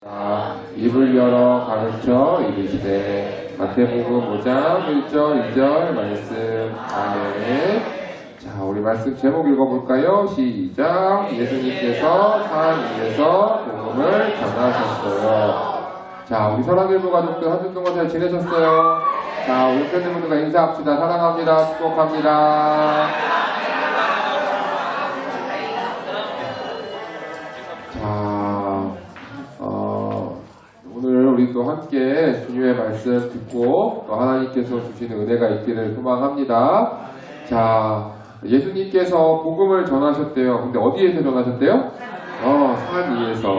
입을 열어 가르쳐 이르시되. 마태복음 5장 1절 2절 말씀. 아멘. 자, 우리 말씀 제목 읽어볼까요? 시작. 예수님께서 산 위에서 복음을 전하셨어요. 자, 우리 사랑일부 가족들 한 주 동안 잘 지내셨어요? 자, 우리 팬분들과 인사합시다. 사랑합니다. 축복합니다. 자, 오늘 우리 또 함께 주님의 말씀 듣고 또 하나님께서 주시는 은혜가 있기를 소망합니다. 자, 예수님께서 복음을 전하셨대요. 근데 어디에서 전하셨대요? 산 위에서.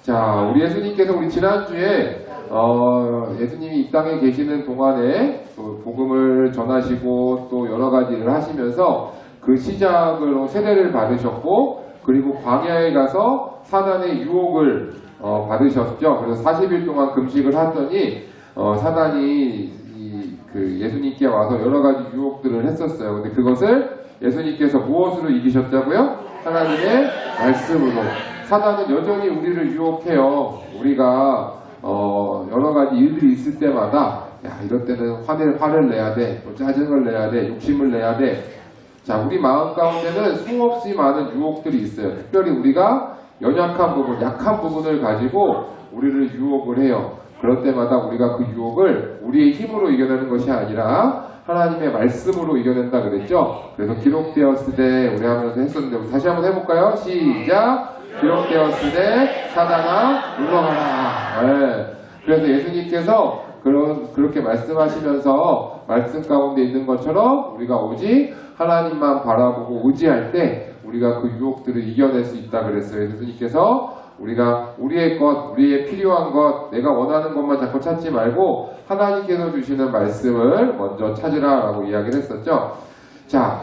자, 우리 예수님께서 우리 지난주에 예수님이 이 땅에 계시는 동안에 또 복음을 전하시고 또 여러 가지 일을 하시면서 그 시작으로 세례를 받으셨고, 그리고 광야에 가서 사단의 유혹을 받으셨죠. 그래서 40일 동안 금식을 하더니 사단이 그 예수님께 와서 여러 가지 유혹들을 했었어요. 근데 그것을 예수님께서 무엇으로 이기셨다고요? 하나님의 말씀으로. 사단은 여전히 우리를 유혹해요. 우리가 여러 가지 일들이 있을 때마다 이럴 때는 화를 내야 돼, 또 짜증을 내야 돼, 욕심을 내야 돼. 자, 우리 마음 가운데는 수없이 많은 유혹들이 있어요. 특별히 우리가 연약한 부분, 약한 부분을 가지고 우리를 유혹을 해요. 그럴 때마다 우리가 그 유혹을 우리의 힘으로 이겨내는 것이 아니라 하나님의 말씀으로 이겨낸다 그랬죠. 그래서 기록되었을 때 우리 하면서 했었는데, 우리 다시 한번 해볼까요? 시작! 기록되었을 때 사단아 물러가라. 네. 그래서 예수님께서 그렇게 말씀하시면서 말씀 가운데 있는 것처럼 우리가 오직 하나님만 바라보고 의지할 때 우리가 그 유혹들을 이겨낼 수 있다 그랬어요. 예수님께서 우리가 우리의 것, 우리의 필요한 것, 내가 원하는 것만 자꾸 찾지 말고 하나님께서 주시는 말씀을 먼저 찾으라라고 이야기를 했었죠. 자,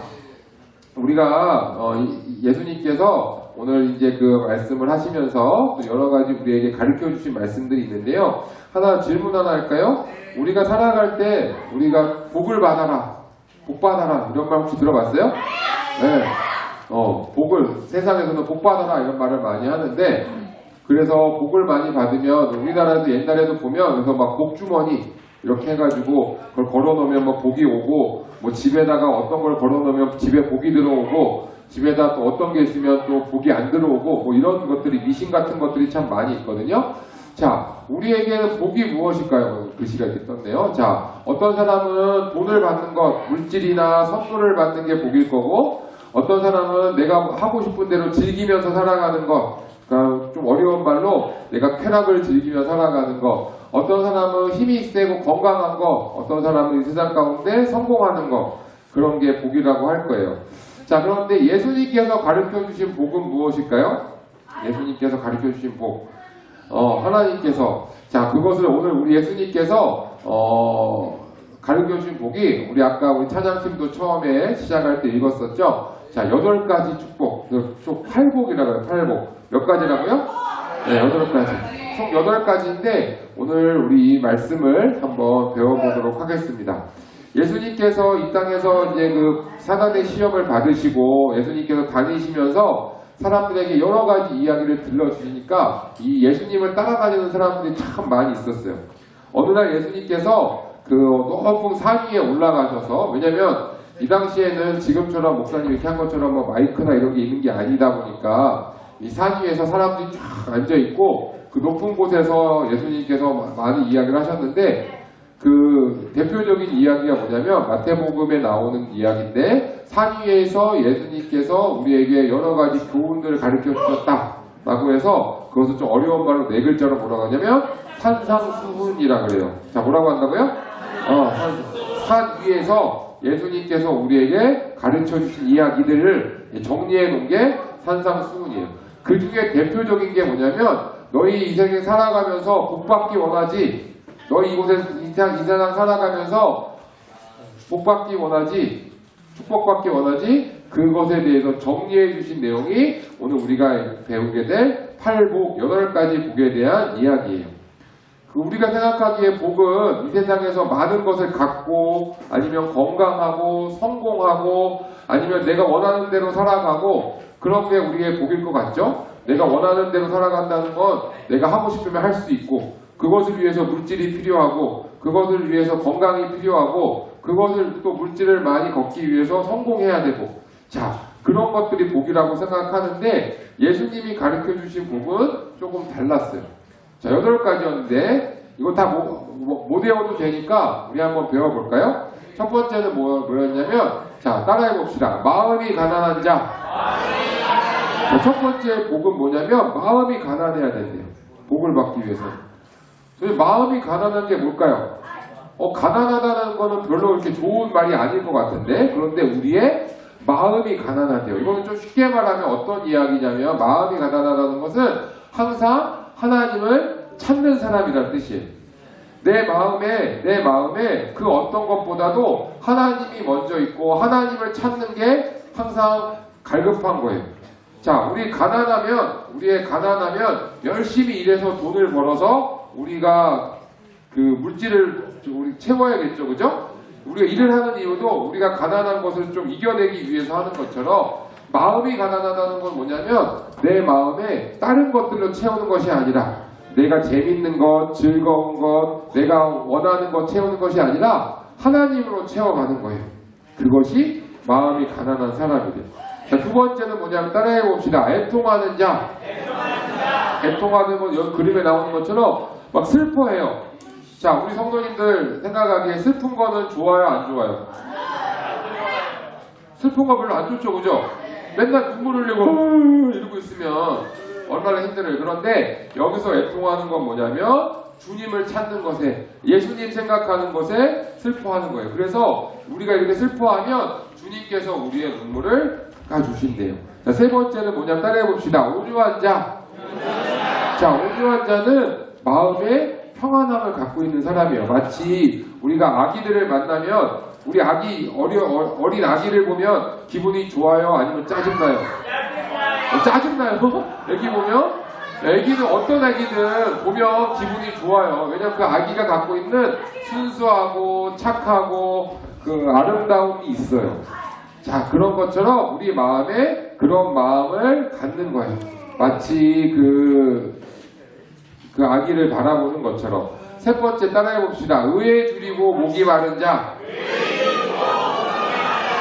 우리가 예수님께서 오늘 이제 그 말씀을 하시면서 또 여러 가지 우리에게 가르쳐 주신 말씀들이 있는데요. 질문 하나 할까요? 우리가 살아갈 때 우리가 복을 받아라, 복 받아라, 이런 말 혹시 들어봤어요? 네. 복을, 세상에서는 복 받아라 이런 말을 많이 하는데, 그래서 복을 많이 받으면 우리나라에도 옛날에도 보면 그래서 막 복주머니 이렇게 해가지고 그걸 걸어놓으면 뭐 복이 오고, 뭐 집에다가 어떤 걸 걸어놓으면 집에 복이 들어오고, 집에다 또 어떤 게 있으면 또 복이 안 들어오고, 뭐 이런 것들이, 미신 같은 것들이 참 많이 있거든요. 자, 우리에게는 복이 무엇일까요? 글씨가 이렇게 떴네요. 자, 어떤 사람은 돈을 받는 것, 물질이나 선물을 받는 게 복일 거고, 어떤 사람은 내가 하고 싶은 대로 즐기면서 살아가는 것, 그러니까 좀 어려운 말로 내가 쾌락을 즐기며 살아가는 것, 어떤 사람은 힘이 세고 건강한 것, 어떤 사람은 이 세상 가운데 성공하는 것, 그런 게 복이라고 할 거예요. 자, 그런데 예수님께서 가르쳐 주신 복은 무엇일까요? 예수님께서 가르쳐 주신 복, 하나님께서, 자, 그것을 오늘 우리 예수님께서 가르쳐 주신 복이, 우리 아까 우리 찬양팀도 처음에 시작할 때 읽었었죠. 자, 8가지 축복, 총 8복이라고 해요. 8복. 몇 가지라고요? 네, 8가지. 총 8가지인데 오늘 우리 이 말씀을 한번 배워보도록 하겠습니다. 예수님께서 이 땅에서 이제 그 사단의 시험을 받으시고 예수님께서 다니시면서 사람들에게 여러 가지 이야기를 들려주시니까 이 예수님을 따라다니는 사람들이 참 많이 있었어요. 어느 날 예수님께서 그 높은 산 위에 올라가셔서, 왜냐면 이 당시에는 지금처럼 목사님 이렇게 한 것처럼 뭐 마이크나 이런 게 있는 게 아니다 보니까 이 산 위에서 사람들이 쫙 앉아있고 그 높은 곳에서 예수님께서 많은 이야기를 하셨는데, 그 대표적인 이야기가 뭐냐면 마태복음에 나오는 이야기인데, 산 위에서 예수님께서 우리에게 여러 가지 교훈들을 가르쳐 주셨다 라고 해서, 그것을 좀 어려운 말로 4글자로 뭐라고 하냐면 산상수훈이라고 그래요. 자, 뭐라고 한다고요? 산 위에서 예수님께서 우리에게 가르쳐 주신 이야기들을 정리해 놓은 게 산상수훈이에요. 그 중에 대표적인 게 뭐냐면, 너희 이 세상에 살아가면서 복받기 원하지, 너희 이곳에 이 세상 살아가면서 복받기 원하지, 축복받기 원하지, 그것에 대해서 정리해 주신 내용이 오늘 우리가 배우게 될 8복, 8가지 복에 대한 이야기예요. 우리가 생각하기에 복은 이 세상에서 많은 것을 갖고, 아니면 건강하고 성공하고, 아니면 내가 원하는 대로 살아가고, 그런 게 우리의 복일 것 같죠? 내가 원하는 대로 살아간다는 건 내가 하고 싶으면 할 수 있고, 그것을 위해서 물질이 필요하고, 그것을 위해서 건강이 필요하고, 그것을 또 물질을 많이 걷기 위해서 성공해야 되고, 자, 그런 것들이 복이라고 생각하는데 예수님이 가르쳐 주신 복은 조금 달랐어요. 자, 8가지였는데 이거 다 못 외워도 되니까 우리 한번 배워볼까요? 첫 번째는 뭐였냐면, 자, 따라해 봅시다. 마음이 가난한 자. 자, 첫 번째 복은 뭐냐면 마음이 가난해야 된대요. 복을 받기 위해서. 마음이 가난한 게 뭘까요? 가난하다는 거는 별로 이렇게 좋은 말이 아닐 것 같은데, 그런데 우리의 마음이 가난하대요. 이거는 좀 쉽게 말하면 어떤 이야기냐면, 마음이 가난하다는 것은 항상 하나님을 찾는 사람이라는 뜻이에요. 내 마음에 그 어떤 것보다도 하나님이 먼저 있고 하나님을 찾는 게 항상 갈급한 거예요. 자, 우리의 가난하면 열심히 일해서 돈을 벌어서 우리가 그 물질을 우리 채워야겠죠, 그죠? 우리가 일을 하는 이유도 우리가 가난한 것을 좀 이겨내기 위해서 하는 것처럼, 마음이 가난하다는 건 뭐냐면 내 마음에 다른 것들로 채우는 것이 아니라, 내가 재밌는 것, 즐거운 것, 내가 원하는 것 채우는 것이 아니라 하나님으로 채워가는 거예요. 그것이 마음이 가난한 사람이래요. 자, 두 번째는 뭐냐면 따라해 봅시다. 애통하는 자. 애통하는 건 여기 그림에 나오는 것처럼 막 슬퍼해요. 자, 우리 성도님들 생각하기에 슬픈 거는 좋아요, 안 좋아요? 슬픈 거 별로 안 좋죠, 그죠? 맨날 눈물 흘리고 이러고 있으면 얼마나 힘들어요. 그런데 여기서 애통하는 건 뭐냐면 주님을 찾는 것에, 예수님 생각하는 것에 슬퍼하는 거예요. 그래서 우리가 이렇게 슬퍼하면 주님께서 우리의 눈물을 닦아주신대요. 자, 세 번째는 뭐냐면 따라해 봅시다. 온유한 자. 자, 온유한 자는 마음에 평안함을 갖고 있는 사람이에요. 마치 우리가 아기들을 만나면, 우리 어린 아기를 보면 기분이 좋아요? 아니면 짜증나요? 짜증나요? 애기 보면? 애기는 어떤 애기든 보면 기분이 좋아요. 왜냐면 그 아기가 갖고 있는 순수하고 착하고 그 아름다움이 있어요. 자, 그런 것처럼 우리 마음에 그런 마음을 갖는 거예요. 마치 그 아기를 바라보는 것처럼. 세 번째 따라해 봅시다. 의에 줄이고 목이 마른 자.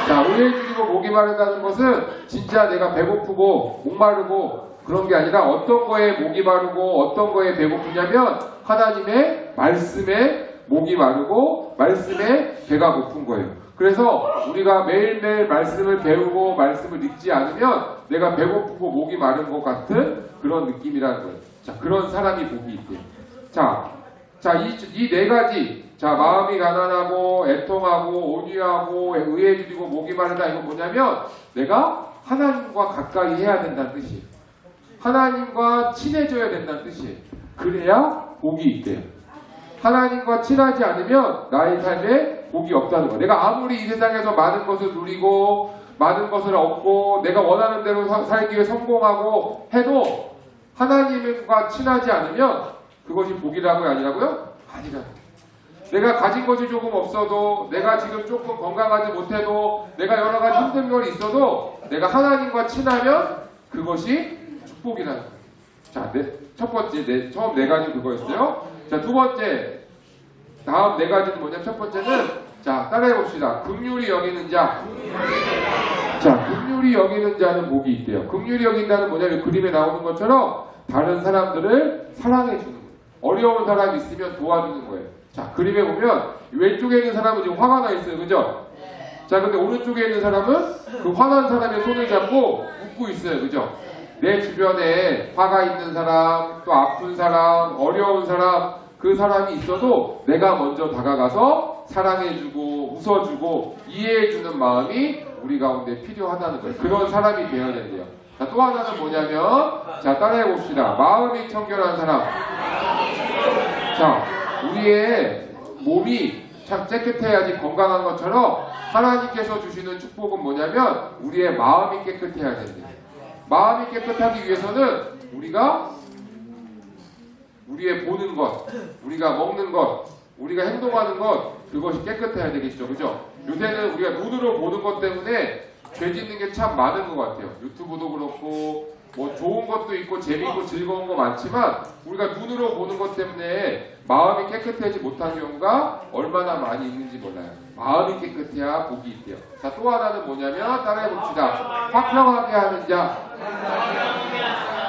자, 의에 줄이고 목이 마르다는 것은 진짜 내가 배고프고 목마르고 그런 게 아니라, 어떤 거에 목이 마르고 어떤 거에 배고프냐면 하나님의 말씀에 목이 마르고 말씀에 배가 고픈 거예요. 그래서 우리가 매일매일 말씀을 배우고 말씀을 읽지 않으면 내가 배고프고 목이 마른 것 같은 그런 느낌이라는 거예요. 자, 그런 사람이 복이 있대요. 자, 이 네 가지. 자, 마음이 가난하고 애통하고 온유하고 의에 줄이고 목이 마르다. 이건 뭐냐면 내가 하나님과 가까이 해야 된다는 뜻이에요. 하나님과 친해져야 된다는 뜻이에요. 그래야 복이 있대요. 하나님과 친하지 않으면 나의 삶에 복이 없다는 거예요. 내가 아무리 이 세상에서 많은 것을 누리고 많은 것을 얻고 내가 원하는 대로 살기 위해 성공하고 해도 하나님과 친하지 않으면 그것이 복이라고요? 아니라고요? 아니라고요. 내가 가진 것이 조금 없어도, 내가 지금 조금 건강하지 못해도, 내가 여러 가지 힘든 건 있어도 내가 하나님과 친하면 그것이 축복이라는 거예요. 자, 첫 번째, 처음 네 가지 그거였어요. 자, 두 번째, 다음 네 가지는 뭐냐면, 첫 번째는, 자, 따라해 봅시다. 긍휼히 여기는 자. 자, 긍휼히 여기는 자는 복이 있대요. 긍휼히 여긴다는 뭐냐면 그림에 나오는 것처럼 다른 사람들을 사랑해 주는 거예요. 어려운 사람이 있으면 도와주는 거예요. 자, 그림에 보면 왼쪽에 있는 사람은 지금 화가 나 있어요. 그죠? 자, 근데 오른쪽에 있는 사람은 그 화난 사람의 손을 잡고 웃고 있어요. 그죠? 내 주변에 화가 있는 사람, 또 아픈 사람, 어려운 사람, 그 사람이 있어도 내가 먼저 다가가서 사랑해주고 웃어주고 이해해주는 마음이 우리 가운데 필요하다는 거예요. 그런 사람이 되어야 된대요. 자, 또 하나는 뭐냐면, 자, 따라해 봅시다. 마음이 청결한 사람. 자, 우리의 몸이 참 깨끗해야지 건강한 것처럼 하나님께서 주시는 축복은 뭐냐면 우리의 마음이 깨끗해야 된대요. 마음이 깨끗하기 위해서는 우리가 우리의 보는 것, 우리가 먹는 것, 우리가 행동하는 것, 그것이 깨끗해야 되겠죠. 그죠? 요새는 우리가 눈으로 보는 것 때문에 죄 짓는 게 참 많은 것 같아요. 유튜브도 그렇고 뭐 좋은 것도 있고 재미있고 즐거운 거 많지만 우리가 눈으로 보는 것 때문에 마음이 깨끗하지 못한 경우가 얼마나 많이 있는지 몰라요. 마음이 깨끗해야 복이 있대요. 자, 또 하나는 뭐냐면 따라해 봅시다. 화평하게 하는 자.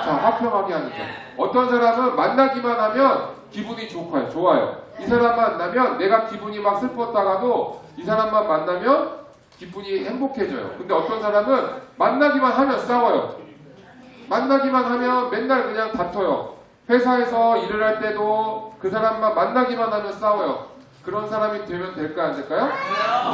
자, 화평하게 하는 자. 어떤 사람은 만나기만 하면 기분이 좋아요. 이 사람 만나면 내가 기분이 막 슬펐다가도 이 사람만 만나면 기분이 행복해져요. 근데 어떤 사람은 만나기만 하면 싸워요. 만나기만 하면 맨날 그냥 다퉈요. 회사에서 일을 할 때도 그 사람만 만나기만 하면 싸워요. 그런 사람이 되면 될까요? 안 될까요?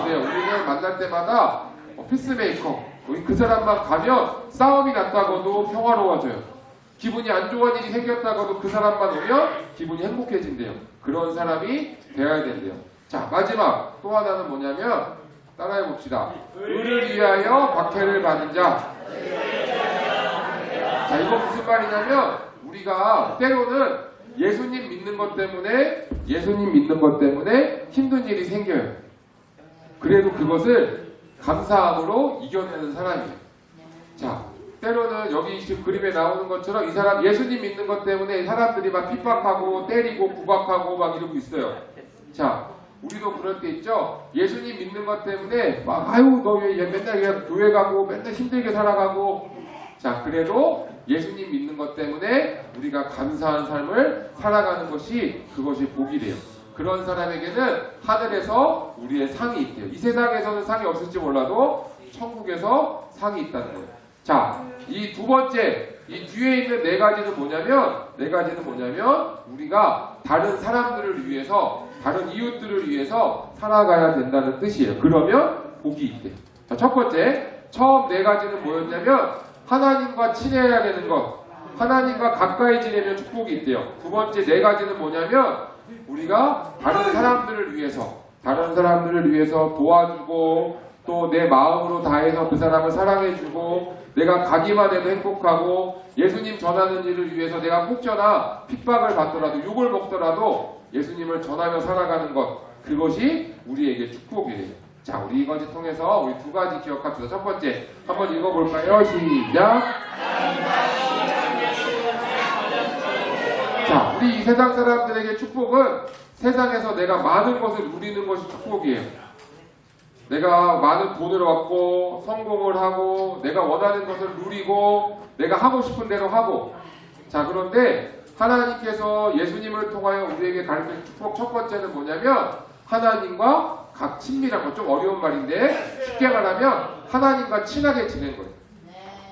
네, 우리는 만날 때마다 피스메이커. 그 사람만 가면 싸움이 났다고도 평화로워져요. 기분이 안 좋은 일이 생겼다고도 그 사람만 오면 기분이 행복해진대요. 그런 사람이 되어야 된대요. 자, 마지막 또 하나는 뭐냐면 따라해 봅시다. 의를 위하여 박해를 받은 자. 자, 이거 무슨 말이냐면 우리가 때로는 예수님 믿는 것 때문에 힘든 일이 생겨요. 그래도 그것을 감사함으로 이겨내는 사람이에요. 자, 때로는 여기 지금 그림에 나오는 것처럼 이 사람 예수님 믿는 것 때문에 사람들이 막 핍박하고 때리고 구박하고 막 이러고 있어요. 자, 우리도 그럴 때 있죠. 예수님 믿는 것 때문에 막 아유 너 왜 맨날 그냥 교회 가고 맨날 힘들게 살아가고. 자, 그래도 예수님 믿는 것 때문에 우리가 감사한 삶을 살아가는 것이 그것이 복이 돼요. 그런 사람에게는 하늘에서 우리의 상이 있대요. 이 세상에서는 상이 없을지 몰라도 천국에서 상이 있다는 거예요. 자, 이 두 번째, 이 뒤에 있는 네 가지는 뭐냐면 우리가 다른 사람들을 위해서, 다른 이웃들을 위해서 살아가야 된다는 뜻이에요. 그러면 복이 있대요. 자, 첫 번째, 처음 네 가지는 뭐였냐면 하나님과 친해야 되는 것, 하나님과 가까이 지내면 축복이 있대요. 두 번째 네 가지는 뭐냐면 우리가 다른 사람들을 위해서 도와주고 또 내 마음으로 다해서 그 사람을 사랑해주고 내가 가기만 해도 행복하고 예수님 전하는 일을 위해서 내가 혹여나 핍박을 받더라도 욕을 먹더라도 예수님을 전하며 살아가는 것, 그것이 우리에게 축복이래요. 자, 우리 이것을 통해서 우리 두 가지 기억합시다. 첫 번째, 한번 읽어볼까요? 시작! 자, 우리 이 세상 사람들에게 축복은 세상에서 내가 많은 것을 누리는 것이 축복이에요. 내가 많은 돈을 얻고 성공을 하고 내가 원하는 것을 누리고 내가 하고 싶은 대로 하고. 자, 그런데 하나님께서 예수님을 통하여 우리에게 가르치는 축복 첫 번째는 뭐냐면 하나님과 각 친밀한 것. 좀 어려운 말인데 쉽게 말하면 하나님과 친하게 지내는 거예요.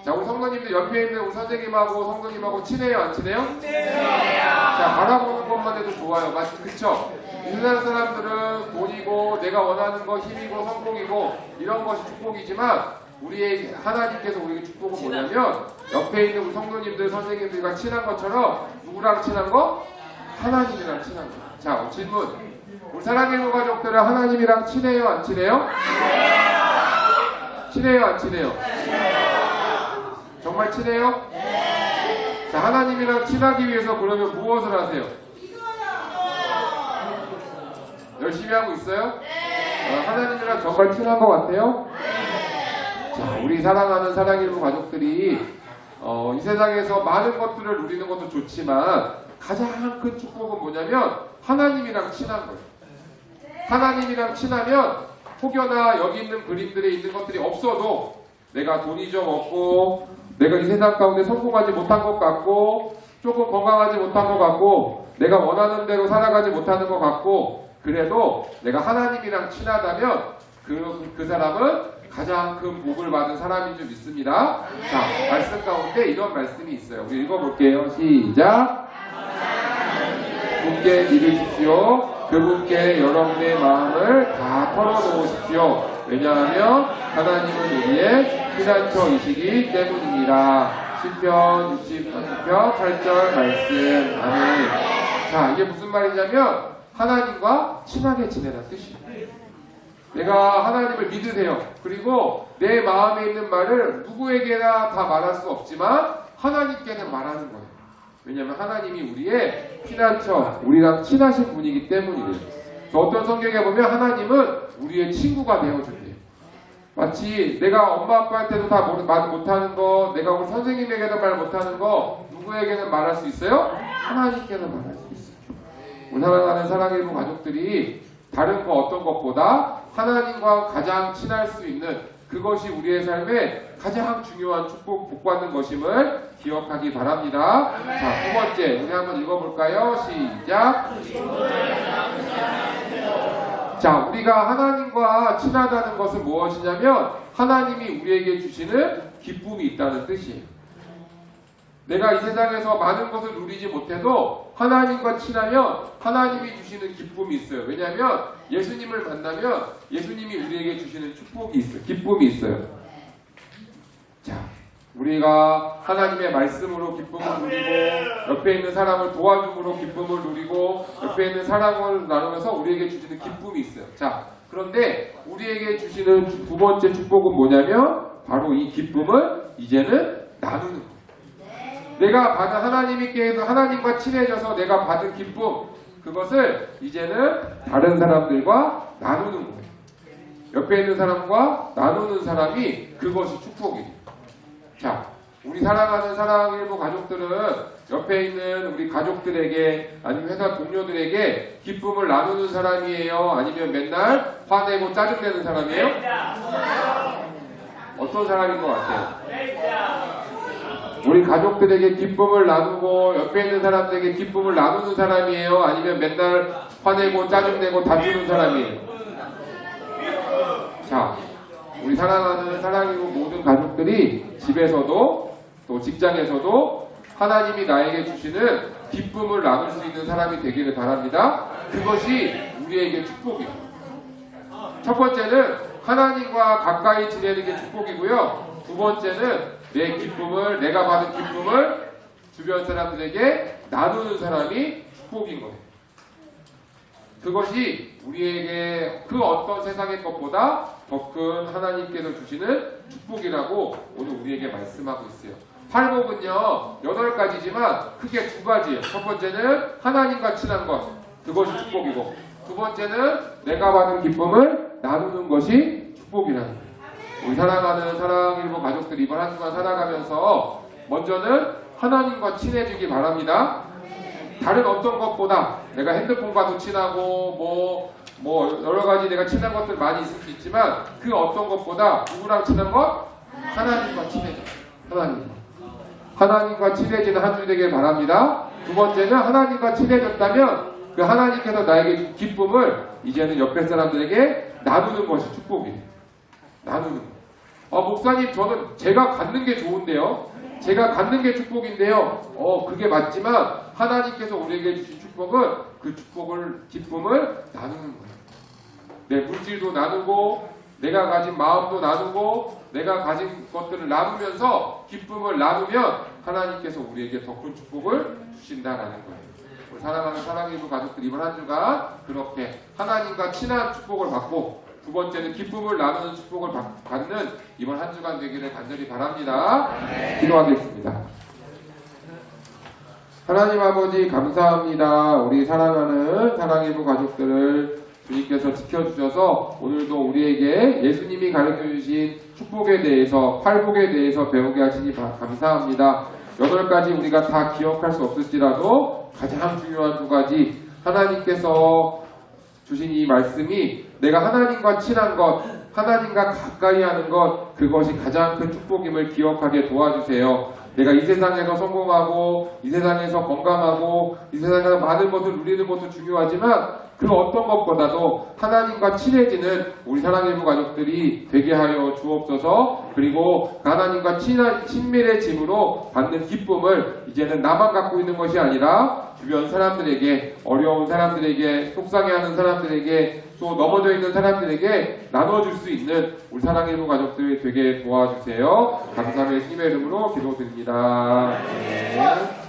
자, 우리 성도님들 옆에 있는 우리 선생님하고 성도님하고 친해요? 안 친해요? 자, 바라보는 것만 해도 좋아요. 그쵸? 이 세상 사람들은 돈이고 내가 원하는 거 힘이고 성공이고 이런 것이 축복이지만 우리의 하나님께서 우리에게 축복은 뭐냐면 옆에 있는 우리 성도님들 선생님들과 친한 것처럼 누구랑 친한 거? 하나님이랑 친한 거. 자, 질문. 우리 사랑하는 가족들은 하나님이랑 친해요? 안 친해요? 친해요? 안 친해요? 정말 친해요? 자, 하나님이랑 친하기 위해서 그러면 무엇을 하세요? 열심히 하고 있어요? 하나님이랑 정말 친한 것 같아요? 자, 우리 사랑하는 사랑일부 가족들이 이 세상에서 많은 것들을 누리는 것도 좋지만 가장 큰 축복은 뭐냐면 하나님이랑 친한 거예요. 하나님이랑 친하면 혹여나 여기 있는 그림들에 있는 것들이 없어도 내가 돈이 좀 없고 내가 이 세상 가운데 성공하지 못한 것 같고 조금 건강하지 못한 것 같고 내가 원하는 대로 살아가지 못하는 것 같고 그래도 내가 하나님이랑 친하다면 그 사람은 가장 큰 복을 받은 사람인 줄 믿습니다. 자, 말씀 가운데 이런 말씀이 있어요. 우리 읽어볼게요. 시작! 분께 믿으십시오. 그분께 여러분의 마음을 다 털어놓으십시오. 왜냐하면 하나님은 우리의 피난처이시기 때문입니다. 시편 63편 8절 말씀. 아멘. 자, 이게 무슨 말이냐면 하나님과 친하게 지내라는 뜻이에요. 내가 하나님을 믿으세요. 그리고 내 마음에 있는 말을 누구에게나 다 말할 수 없지만 하나님께는 말하는 거예요. 왜냐하면 하나님이 우리의 피난처, 우리랑 친하신 분이기 때문이래요. 어떤 성경에 보면 하나님은 우리의 친구가 되어준대요. 마치 내가 엄마 아빠한테도 다 말 못하는 거, 내가 우리 선생님에게도 말 못하는 거 누구에게는 말할 수 있어요? 하나님께는 말할 수 있어요. 우리 사랑하는 사랑일부 가족들이 다른 거 어떤 것보다 하나님과 가장 친할 수 있는 그것이 우리의 삶에 가장 중요한 축복, 복받는 것임을 기억하기 바랍니다. 자, 두 번째, 우리 한번 읽어볼까요? 시작! 자, 우리가 하나님과 친하다는 것은 무엇이냐면 하나님이 우리에게 주시는 기쁨이 있다는 뜻이에요. 내가 이 세상에서 많은 것을 누리지 못해도 하나님과 친하면 하나님이 주시는 기쁨이 있어요. 왜냐하면 예수님을 만나면 예수님이 우리에게 주시는 축복이 있어요. 기쁨이 있어요. 자, 우리가 하나님의 말씀으로 기쁨을 누리고 옆에 있는 사람을 도와줌으로 기쁨을 누리고 옆에 있는 사랑을 나누면서 우리에게 주시는 기쁨이 있어요. 자, 그런데 우리에게 주시는 두 번째 축복은 뭐냐면 바로 이 기쁨을 이제는 나누는 거예요. 내가 받은 하나님께서 하나님과 친해져서 내가 받은 기쁨, 그것을 이제는 다른 사람들과 나누는 거예요. 옆에 있는 사람과 나누는 사람이 그것이 축복이에요. 자, 우리 사랑하는 사랑일부 가족들은 옆에 있는 우리 가족들에게 아니면 회사 동료들에게 기쁨을 나누는 사람이에요? 아니면 맨날 화내고 짜증내는 사람이에요? 어떤 사람인 것 같아요? 우리 가족들에게 기쁨을 나누고 옆에 있는 사람들에게 기쁨을 나누는 사람이에요? 아니면 맨날 화내고 짜증내고 다투는 사람이에요? 자, 우리 사랑하는 사랑이고 모든 가족들이 집에서도 또 직장에서도 하나님이 나에게 주시는 기쁨을 나눌 수 있는 사람이 되기를 바랍니다. 그것이 우리에게 축복이에요. 첫 번째는 하나님과 가까이 지내는 게 축복이고요. 두 번째는 내 기쁨을, 내가 받은 기쁨을 주변 사람들에게 나누는 사람이 축복인 거예요. 그것이 우리에게 그 어떤 세상의 것보다 더 큰 하나님께서 주시는 축복이라고 오늘 우리에게 말씀하고 있어요. 팔복은요 8가지지만 크게 2가지예요. 첫 번째는 하나님과 친한 것, 그것이 축복이고, 두 번째는 내가 받은 기쁨을 나누는 것이 축복이라는 거예요. 우리 사랑하는 사랑일부 가족들 이번 한 주간 살아가면서 먼저는 하나님과 친해지기 바랍니다. 다른 어떤 것보다 내가 핸드폰과도 친하고 뭐 여러 가지 내가 친한 것들 많이 있을 수 있지만 그 어떤 것보다 누구랑 친한 것? 하나님과 친해져. 하나님과 친해지는 한 주 되길 바랍니다. 두 번째는 하나님과 친해졌다면 그 하나님께서 나에게 준 기쁨을 이제는 옆에 사람들에게 나누는 것이 축복이에요. 나누는 거. 목사님, 저는 제가 갖는 게 좋은데요. 제가 갖는 게 축복인데요. 그게 맞지만 하나님께서 우리에게 주신 축복은 그 축복을, 기쁨을 나누는 거예요. 내 물질도 나누고 내가 가진 마음도 나누고 내가 가진 것들을 나누면서 기쁨을 나누면 하나님께서 우리에게 더 큰 축복을 주신다라는 거예요. 우리 사랑하는 사랑일부 가족들 이번 한 주간 그렇게 하나님과 친한 축복을 받고 두 번째는 기쁨을 나누는 축복을 받는 이번 한 주간 되기를 간절히 바랍니다. 기도하겠습니다. 하나님 아버지 감사합니다. 우리 사랑하는 사랑일부 가족들을 주님께서 지켜주셔서 오늘도 우리에게 예수님이 가르쳐주신 축복에 대해서, 팔복에 대해서 배우게 하시니 감사합니다. 8가지 우리가 다 기억할 수 없을지라도 가장 중요한 2가지, 하나님께서 주신 이 말씀이 내가 하나님과 친한 것, 하나님과 가까이 하는 것, 그것이 가장 큰 축복임을 기억하게 도와주세요. 내가 이 세상에서 성공하고 이 세상에서 건강하고 이 세상에서 많은 것을 누리는 것도 중요하지만 그 어떤 것보다도 하나님과 친해지는 우리 사랑일부 가족들이 되게 하여 주옵소서. 그리고 하나님과 친밀해짐으로 받는 기쁨을 이제는 나만 갖고 있는 것이 아니라 주변 사람들에게, 어려운 사람들에게, 속상해하는 사람들에게, 또 넘어져 있는 사람들에게 나눠줄 수 있는 우리 사랑일부 가족들이 되게 도와주세요. 감사의 힘의 이름으로 기도드립니다. 네.